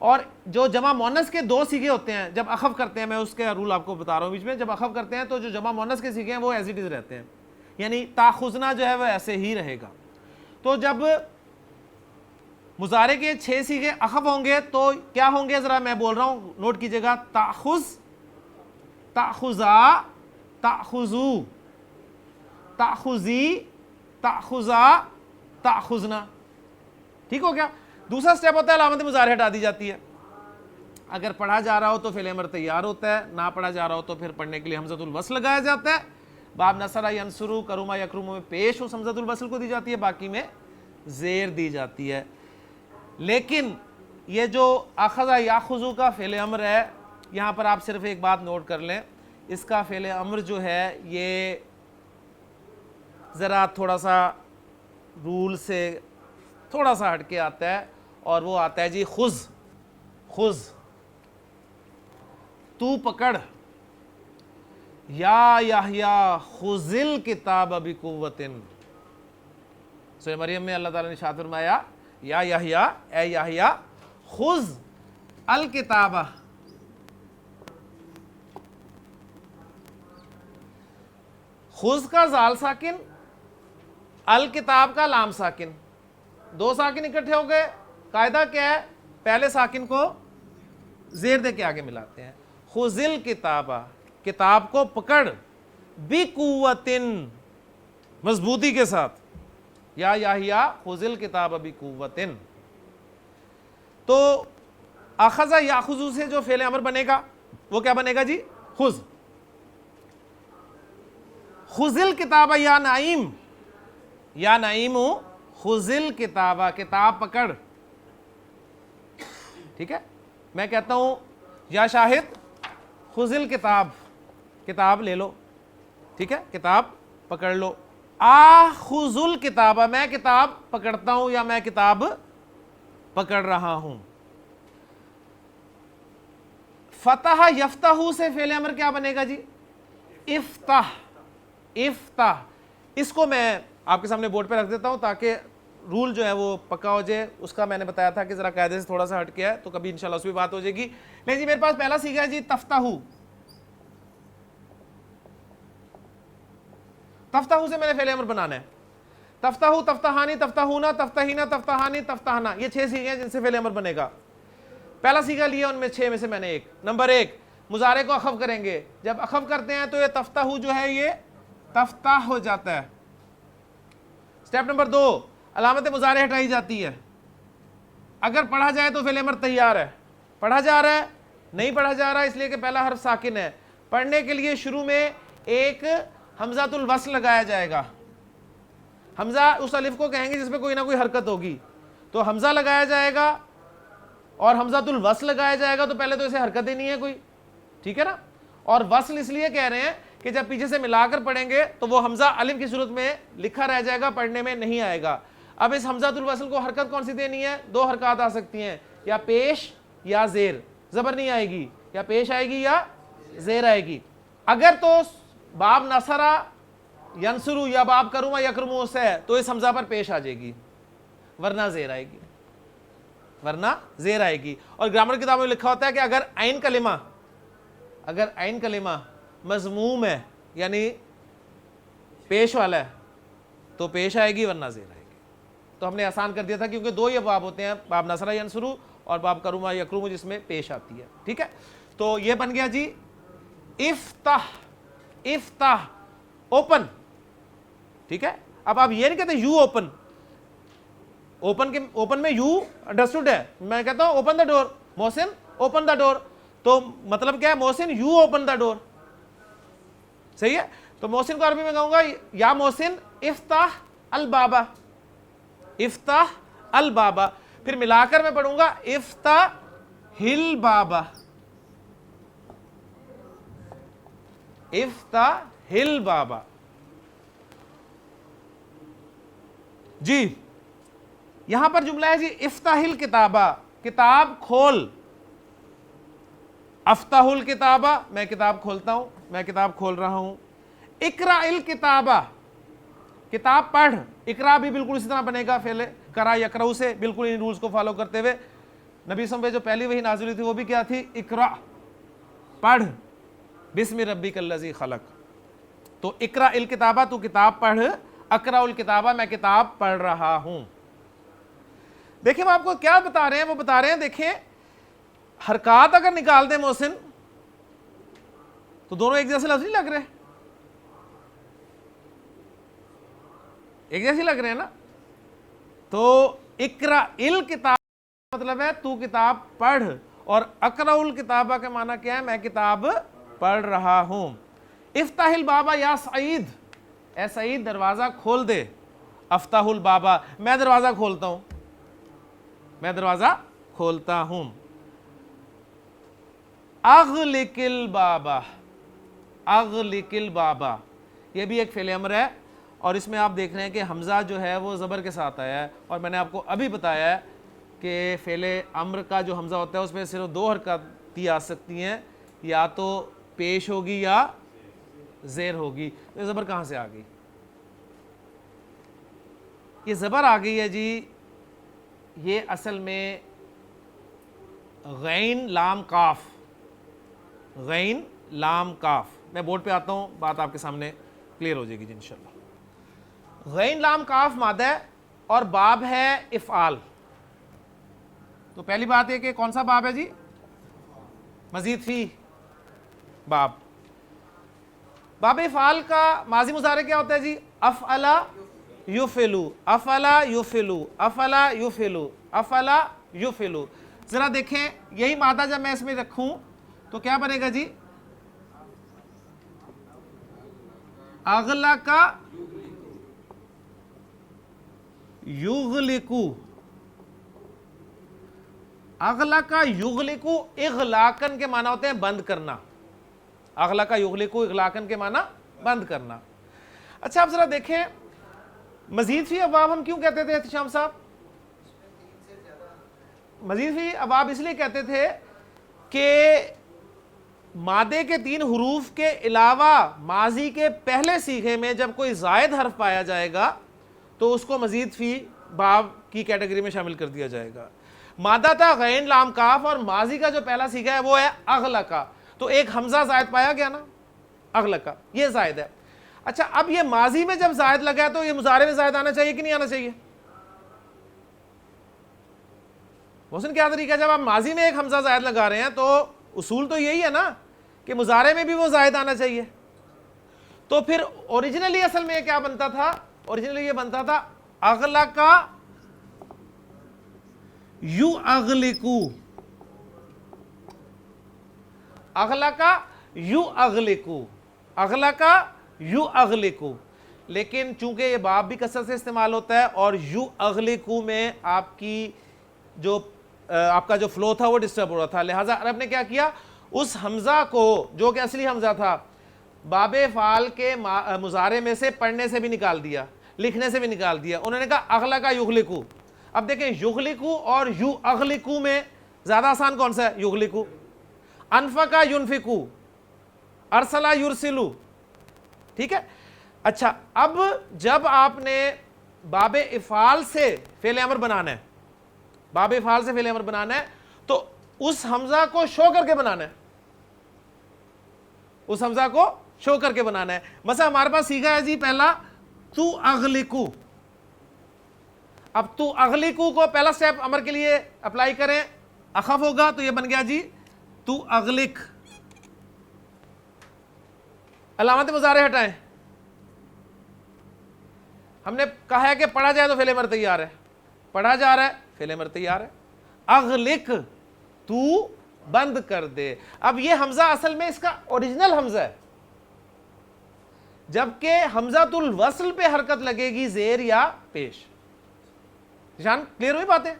اور جو جمع مؤنث کے 2 صیغے ہوتے ہیں جب اخف کرتے ہیں, میں اس کے رول آپ کو بتا رہا ہوں بیچ میں, جب اخف کرتے ہیں تو جو جمع مؤنث کے صیغے ہیں وہ ایز اٹ از رہتے ہیں, یعنی تاخذنا جو ہے وہ ایسے ہی رہے گا. تو جب مضارع کے 6 صیغے اخف ہوں گے تو کیا ہوں گے, ذرا میں بول رہا ہوں نوٹ کیجئے گا. تاخذ, تاخذا, تاخذو, تاخذی, تاخذا, تاخذنا. ٹھیک ہو گیا؟ دوسرا سٹیپ ہوتا ہے علامت مضارع ہٹا دی جاتی ہے. اگر پڑھا جا رہا ہو تو فعل امر تیار ہوتا ہے, نہ پڑھا جا رہا ہو تو پھر پڑھنے کے لیے حمزۃ الوصل لگایا جاتا ہے. باب نصرہ ینصرو, کروما یکرمو میں پیش اس حمزۃ الوصل کو دی جاتی ہے, باقی میں زیر دی جاتی ہے. لیکن یہ جو اخذ یاخذو کا فعل امر ہے, یہاں پر آپ صرف ایک بات نوٹ کر لیں, اس کا فعل امر جو ہے یہ ذرا تھوڑا سا رول سے تھوڑا سا ہٹ کے آتا ہے, اور وہ آتا ہے جی خذ, خذ, تو پکڑ. یا یحییٰ خذ الکتاب بقوۃ. سورہ مریم میں اللہ تعالیٰ نے ارشاد فرمایا یا یحییٰ, اے یحییٰ, خذ الکتاب, خذ کا زال ساکن, الکتاب کا لام ساکن, 2 ساکن اکٹھے ہو گئے. قاعدہ کیا ہے؟ پہلے ساکن کو زیر دے کے آگے ملاتے ہیں. خذل کتابہ, کتاب کو پکڑ, بقوتن, مضبوطی کے ساتھ, یا خذل کتاب بقوتن. تو اخذ یاخذ سے جو فعل امر بنے گا وہ کیا بنے گا جی؟ خذ. خذل کتابہ یا نعیم, یا نعیم خذل کتابہ, کتاب پکڑ. ٹھیک ہے, میں کہتا ہوں یا شاہد خذل کتاب, کتاب لے لو. ٹھیک ہے, کتاب پکڑ لو. آخذ الکتابہ, میں کتاب پکڑتا ہوں یا میں کتاب پکڑ رہا ہوں. فتح یفتح سے فعل امر کیا بنے گا جی؟ افتح. افتح, اس کو میں آپ کے سامنے بورڈ پہ رکھ دیتا ہوں تاکہ رول جو ہے وہ پکا ہو جائے. اس کا میں نے بتایا تھا کہ ذرا قاعدے سے تھوڑا سا ہٹ گیا ہے, تو کبھی انشاءاللہ اس پہ بات ہو جائے گی. نہیں جی, میرے پاس پہلا سیکھا ہے جی تفتح. تفتح سے میں نے فعل امر بنانا ہے. تفتح, تفتحانی, تفتحونا, تفتحینا, تفتحانی, تفتحنا, یہ 6 سیکھے ہیں جن سے فعل امر بنے گا. پہلا سیکھا لیا ان میں 6 میں سے میں نے ایک. نمبر 1, مضارع کو اخف کریں گے. جب اخف کرتے ہیں تو یہ تفتح جو ہے یہ تفتح ہو جاتا ہے. سٹیپ نمبر 2, علامت مضارع ہٹائی جاتی ہے. اگر پڑھا جائے تو فعل امر تیار ہے. پڑھا جا رہا ہے, نہیں پڑھا جا رہا اس لیے کہ پہلا حرف ساکن ہے. پڑھنے کے لیے شروع میں ایک حمزۃ الوصل لگایا جائے گا. حمزہ اس الف کو کہیں گے جس پہ کوئی نہ کوئی حرکت ہوگی, تو حمزہ لگایا جائے گا اور حمزۃ الوصل لگایا جائے گا. تو پہلے تو اسے حرکت ہی نہیں ہے کوئی. ٹھیک ہے نا. اور وصل اس لیے کہہ رہے ہیں کہ جب پیچھے سے ملا کر پڑھیں گے تو وہ حمزہ الف کی صورت میں لکھا رہ جائے گا, پڑھنے میں نہیں آئے گا. اب اس حمزۃ الوصل کو حرکت کون سی دینی ہے؟ 2 حرکات آ سکتی ہیں, یا پیش یا زیر. زبر نہیں آئے گی, یا پیش آئے گی یا زیر آئے گی. اگر تو باب نصرہ ینصرو یا باب کرما یکرمو سے ہے تو اس حمزہ پر پیش آ جائے گی, ورنہ زیر آئے گی, ورنہ زیر آئے گی. اور گرامر کتابوں میں لکھا ہوتا ہے کہ اگر عین کلمہ مضموم ہے یعنی پیش والا ہے تو پیش آئے گی ورنہ زیر آئے گی. تو ہم نے آسان کر دیا تھا کیونکہ 2 یہ باب ہوتے ہیں, باب نصرہ ینصرو اور باب کرما یکرمو, جس میں پیش آتی ہے. ٹھیک ہے, تو یہ بن گیا جی افتح. افتح اوپن. ٹھیک ہے, اب آپ یہ نہیں کہتے یو اوپن. اوپن میں یو انڈرسٹوڈ ہے. میں کہتا ہوں open the door, Mohsin open the ڈور, تو مطلب کیا ہے؟ محسن یو اوپن دا ڈور. صحیح ہے. تو محسن کو عربی میں کہوں گا یا محسن افتح البابا. افتح البابا. پھر ملا کر میں پڑھوں گا افتح البابا. افتح البابا. جی یہاں پر جملہ ہے جی افتح الکتابہ, کتاب کھول. افتح الکتابہ, میں کتاب کھولتا ہوں, میں کتاب کھول رہا ہوں. اقرا الکتابہ, کتاب پڑھ. اقرا بھی بالکل اسی طرح بنے گا فعل کرا یقرؤ سے, بالکل ان رولز کو فالو کرتے ہوئے. نبی صلی اللہ علیہ وسلم پہ جو پہلی وحی نازل ہوئی تھی وہ بھی کیا تھی؟ اقرا, پڑھ. بسم ربک الذی خلق. تو اقرا الکتابہ, تو کتاب پڑھ. اقرا الکتابہ, میں کتاب پڑھ رہا ہوں. دیکھیں وہ آپ کو کیا بتا رہے ہیں, وہ بتا رہے ہیں دیکھیں حرکات اگر نکال دیں محسن تو دونوں ایک جیسے لفظ نہیں لگ رہے, ایک جیسے لگ رہے ہیں نا. تو اقرا الکتاب مطلب ہے تو کتاب پڑھ, اور اقرا الکتابہ کا معنی کیا ہے؟ میں کتاب پڑھ رہا ہوں. افتح البابا یا سعید, اے سعید دروازہ کھول دے. افتح البابا, میں دروازہ کھولتا ہوں, میں دروازہ کھولتا ہوں. اغلق البابا, اغلق البابا, یہ بھی ایک فعل امر ہے, اور اس میں آپ دیکھ رہے ہیں کہ حمزہ جو ہے وہ زبر کے ساتھ آیا ہے. اور میں نے آپ کو ابھی بتایا ہے کہ فعل امر کا جو حمزہ ہوتا ہے اس میں صرف 2 حرکتیں آ سکتی ہیں, یا تو پیش ہوگی یا زیر ہوگی. یہ زبر کہاں سے آ گئی؟ یہ زبر آ گئی ہے جی, یہ اصل میں غین لام کاف, غین لام کاف. میں بورڈ پہ آتا ہوں, بات آپ کے سامنے کلیئر ہو جائے گی جی انشاءاللہ. غین لام کاف مادہ ہے اور باب ہے افعال. تو پہلی بات ہے کہ کون سا باب ہے جی؟ مزید فی باب. باب افعال کا ماضی مضارع کیا ہوتا ہے جی؟ افعلا یفعلو، افعلا یفعلو، افعلا یفعلو، افعلا یفعلو. ذرا دیکھیں یہی مادہ جب میں اس میں رکھوں تو کیا بنے گا جی؟ اغلق یغلقو. اغلق یغلقو اغلاقن کے معنی ہوتے ہیں بند کرنا. اغلق یغلقو اغلاقن کے معنی بند کرنا. اچھا اب ذرا دیکھیں مزید فی ابواب ہم کیوں کہتے تھے احتشام صاحب؟ مزید فی ابواب اس لیے کہتے تھے کہ مادے کے 3 حروف کے علاوہ ماضی کے پہلے صیغے میں جب کوئی زائد حرف پایا جائے گا تو اس کو مزید فی باب کی کیٹیگری میں شامل کر دیا جائے گا. مادہ تھا غین لام کاف اور ماضی کا جو پہلا صیغہ ہے وہ ہے اغلقا، تو ایک حمزہ زائد پایا گیا نا، اغلقا یہ زائد ہے. اچھا اب یہ ماضی میں جب زائد لگا ہے تو یہ مضارع میں زائد آنا چاہیے کہ نہیں آنا چاہیے؟ محسن کیا طریقہ ہے؟ جب آپ ماضی میں ایک حمزہ زائد لگا رہے ہیں تو اصول تو یہی ہے نا کہ مضارع میں بھی وہ زائد آنا چاہیے. تو پھر اوریجنلی اصل میں کیا بنتا تھا؟ اوریجنلی یہ بنتا تھا اغلقا یو اغلقو، اغلقا یو اغلقو، اغلقا یو اغلقو. لیکن چونکہ یہ باب بھی کثرت سے استعمال ہوتا ہے اور یو اغلقو میں آپ کی جو آپ کا جو فلو تھا وہ ڈسٹرب ہو رہا تھا، لہٰذا عرب نے کیا کیا؟ اس حمزہ کو جو کہ اصلی حمزہ تھا باب فعال کے مضارع میں سے پڑھنے سے بھی نکال دیا، لکھنے سے بھی نکال دیا. انہوں نے کہا اغلقا یغلقو. اب دیکھیں یغلقو اور یو اغلقو میں زیادہ آسان کون سا ہے؟ یغلقو. انفقا ینفقو، ارسلا یرسلو. ٹھیک ہے. اچھا اب جب آپ نے باب افعال سے فعل امر بنانا ہے، باب افعال سے فعل امر بنانا ہے تو اس حمزہ کو شو کر کے بنانا ہے، اس حمزہ کو شو کر کے بنانا ہے. مثلا ہمارے پاس سیکھا ہے جی پہلا تو اغلقو. اب تو اغلقو کو پہلا سٹیپ امر کے لیے اپلائی کریں، اخف ہوگا تو یہ بن گیا جی تو اغلق. علامت مضارع ہٹائیں. ہم نے کہا ہے کہ پڑھا جائے تو فعل امر تیار ہے، پڑھا جا رہا ہے فعل امر تیار ہے. اغلق تو بند کر دے. اب یہ حمزہ اصل میں اس کا اوریجنل حمزہ ہے، جبکہ حمزۃ الوصل پہ حرکت لگے گی زیر یا پیش. نشان کلیئر ہوئی باتیں؟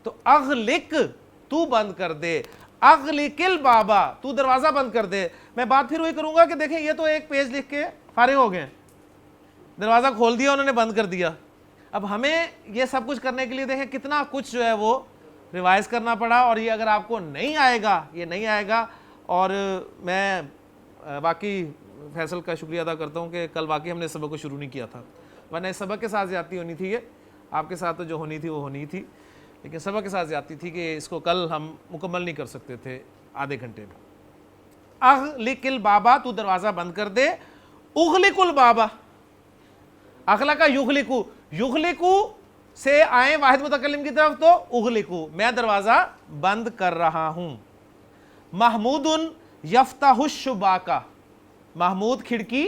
تو اغلق تو بند کر دے، اغلق البابا تو دروازہ بند کر دے. میں بات پھر وہی کروں گا کہ دیکھیں یہ تو ایک پیج لکھ کے فارغ ہو گئے، دروازہ کھول دیا انہوں نے، بند کر دیا. اب ہمیں یہ سب کچھ کرنے کے لیے دیکھیں کتنا کچھ جو ہے وہ ریوائز کرنا پڑا. اور یہ اگر آپ کو نہیں آئے گا، یہ نہیں آئے گا. اور میں باقی فیصل کا شکریہ ادا کرتا ہوں کہ کل واقعی ہم نے سبق کو شروع نہیں کیا تھا، ورنہ اس سبق کے ساتھ زیادتی ہونی تھی. یہ آپ کے ساتھ تو جو ہونی تھی وہ ہونی تھی، لیکن سبق کے ساتھ زیادتی تھی کہ اس کو کل ہم مکمل نہیں کر سکتے تھے آدھے گھنٹے میں. اغلق البابا تو دروازہ بند کر دے. اغلق البابا، اغلقا یغلقو، یغلقو سے آئیں واحد متکلم کی طرف تو اغلقو میں دروازہ بند کر رہا ہوں. محمود یفتح الشباکا، محمود کھڑکی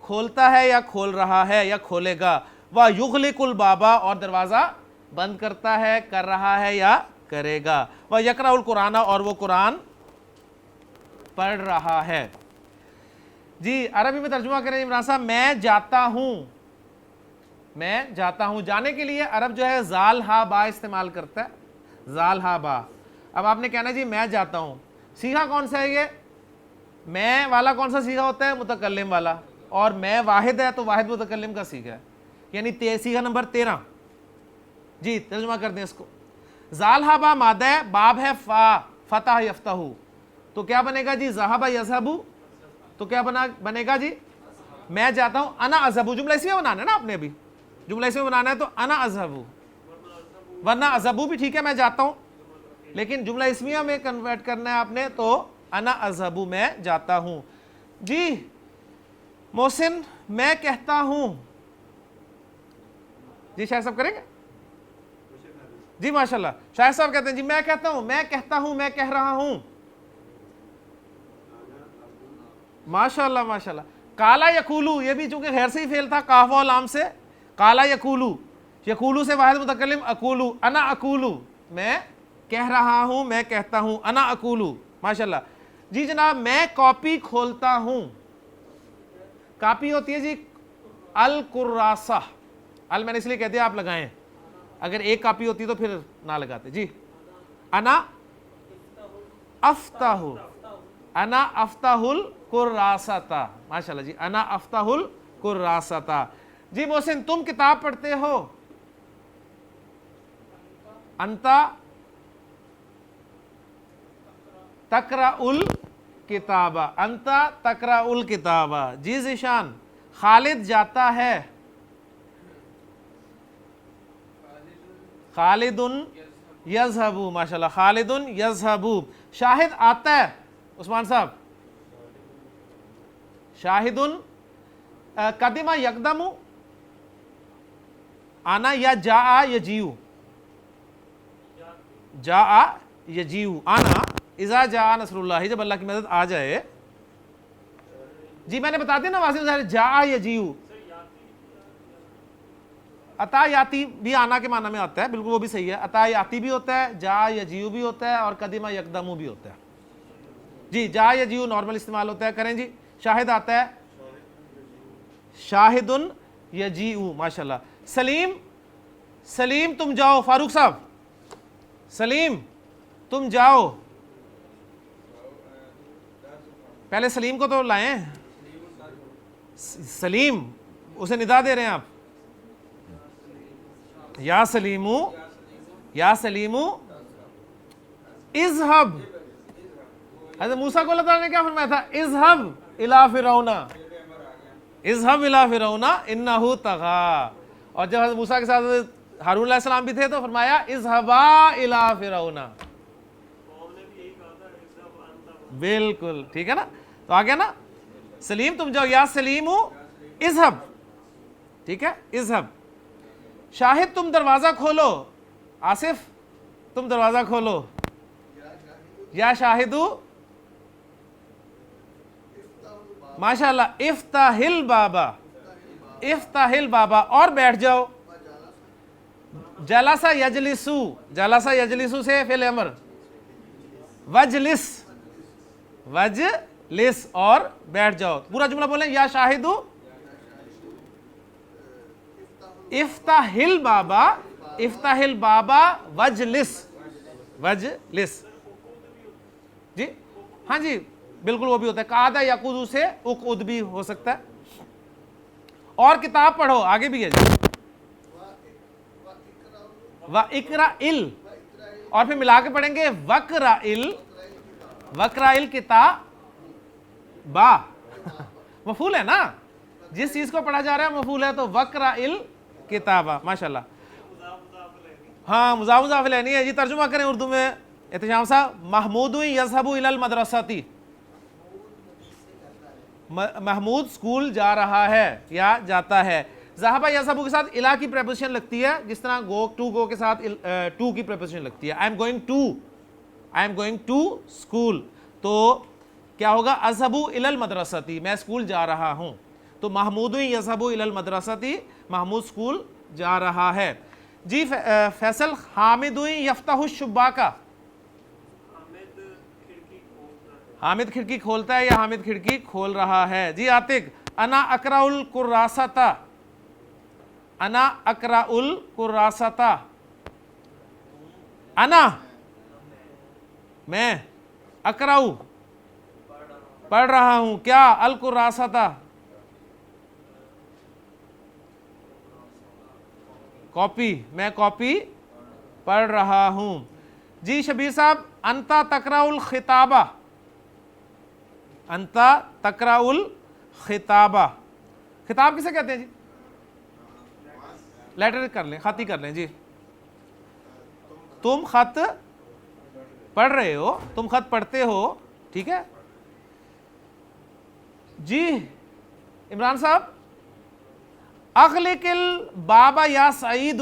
کھولتا ہے یا کھول رہا ہے یا کھولے گا. وَيُغْلِقُ الْبَابَ اور دروازہ بند کرتا ہے، کر رہا ہے یا کرے گا. وَيَقْرَأُ الْقُرْآنَ اور وہ قرآن پڑھ رہا ہے. جی عربی میں ترجمہ کریں عمران صاحب. میں جاتا ہوں، میں جاتا ہوں. جانے کے لیے عرب جو ہے زال ہا با استعمال کرتا ہے، زال ہا با. اب آپ نے کہنا جی میں جاتا ہوں، سیغہ کون سا ہے؟ یہ میں والا کون سا سیغہ ہوتا ہے؟ متکلم والا. اور میں واحد ہے تو واحد متکلم کا سیغہ ہے، یعنی سیغہ نمبر 13. جی ترجمہ کر دیں اس کو. زال ہا با مادہ ہے، باب ہے فا، فتح یفتح، تو کیا بنے گا جی؟ ذہب یذہب، تو کیا بنے گا جی؟ میں جاتا ہوں. انا اذهب، جملہ اسمیہ بنانا ہے نا آپ نے، ابھی جملہ اسمیہ بنانا ہے تو انا اذهب، ورنہ اذهب بھی ٹھیک ہے میں جاتا ہوں، لیکن جملہ اسمیہ میں کنورٹ کرنا ہے آپ نے تو انا اذهب میں جاتا ہوں. جی محسن میں کہتا ہوں. جی شاید سب کریں گے. جی ماشاءاللہ شاہد صاحب کہتے ہیں جی میں کہتا ہوں، میں کہتا ہوں، میں کہہ رہا ہوں. ماشاءاللہ ماشاءاللہ. کالا یقولو، یہ بھی چونکہ غیر سے ہی فعل تھا کاف و لام سے. کالا یقولو، یقولو سے واحد متکلم اقولو، انا اقولو، میں کہہ رہا ہوں، میں کہتا ہوں، انا اقولو. ماشاءاللہ. جی جناب میں کاپی کھولتا ہوں. کاپی ہوتی ہے جی القراسہ. ال میں نے اس لیے کہہ دیا آپ لگائیں، اگر ایک کاپی ہوتی تو پھر نہ لگاتے. جی انا افتح، انا افتح القراسۃ. ماشاءاللہ جی انا افتح القراسۃ. جی محسن تم کتاب پڑھتے ہو. انتا تقرأ الکتاب، انتا تقرأ الکتاب. جی ذیشان خالد جاتا ہے. خالد یذهب. ماشاءاللہ خالد یذهب. شاہد آتا ہے. عثمان صاحب شاہد قدم یقدم، آنا یا جاء یجیء. جاء یجیء آنا اذا جاء نصر اللہ، جب اللہ کی مدد آ جائے. جی میں نے بتا دیا نا واضح ظاہر جاء یجیء. عطا یاتی بھی آنا کے معنی میں آتا ہے، بالکل وہ بھی صحیح ہے. عطا یاتی بھی ہوتا ہے، جاء یجیء بھی ہوتا ہے، اور قدم یقدم بھی ہوتا ہے. جی جاء یجیء نارمل استعمال ہوتا ہے. کریں جی شاہد آتا ہے، شاہد یجیء. ماشاءاللہ. سلیم، سلیم تم جاؤ. فاروق صاحب سلیم تم جاؤ. پہلے سلیم کو تو لائیں. سلیم اسے ندا دے رہے ہیں آپ. یا سلیمو، یا سلیمو اذهب. حضرت موسیٰ کو اللہ تعالیٰ نے کیا فرمایا تھا؟ اذهب الى فرعون، اذهب الى فرعون انه طغى. اور جب حضرت موسیٰ کے ساتھ ہارون علیہ السلام بھی تھے تو فرمایا اذهبا الى فرعون. بالکل ٹھیک ہے نا. تو آ گیا نا. سلیم تم جاؤ، یا سلیمو اذهب. ٹھیک ہے اذهب. شاہد تم دروازہ کھولو. آصف تم دروازہ کھولو. یا شاہدو. ماشاءاللہ افتح البابا، افتح البابا. اور بیٹھ جاؤ. جلسہ یجلسو، جلسہ یجلسو سے فعل امر. وجلس، وجلس اور بیٹھ جاؤ. پورا جملہ بولیں. یا شاہدو افتح البابا، افتح البابا وجلس، وجلس. جی ہاں جی بالکل وہ بھی ہوتا ہے. قعدہ یقعدو سے اقعد بھی ہو سکتا ہے. اور کتاب پڑھو. آگے بھی ہے جی وَاِقْرَئِل، اور پھر ملا کے پڑھیں گے وَقْرَئِل، وَقْرَئِل کتابا. مفعول ہے نا، جس چیز کو پڑھا جا رہا ہے مفعول ہے، تو وَقْرَئِل کتابا. ماشاءاللہ. ہاں مضاف مضاف الیہ ہے جی. ترجمہ کریں اردو میں احتشام صاحب. محمود یذهب الی المدرسۃ، محمود اسکول جا رہا ہے یا جاتا ہے. ذهب یذهب کے ساتھ الی کی پریپوزیشن لگتی ہے، جس طرح گو ٹو گو کے ساتھ ٹو کی پریپوزیشن لگتی ہے. I am going to, I am going to school. تو کیا ہوگا؟ اذهب الی المدرسۃ، میں اسکول جا رہا ہوں. تو محمود یذهب الی المدرسۃ، محمود اسکول جا رہا ہے. جی فیصل حامد یفتح الشباک. حامد کھڑکی کھولتا ہے یا حامد کھڑکی کھول رہا ہے. جی عاتق انا اقرأ القراسۃ، انا اقرأ القراسۃ. انا میں، اقرأ پڑھ رہا ہوں کیا؟ القراسۃ کاپی، میں کاپی پڑھ رہا ہوں. جی شبیر صاحب انتا تقرأ الخطابہ، انتا تقرأ الخطابہ. خطاب کسے کہتے ہیں جی؟ لیٹر کر لیں، خط ہی کر لیں. جی تم خط پڑھ رہے ہو، تم خط پڑھتے ہو. ٹھیک ہے جی عمران صاحب. اغلق الباب یا سعید،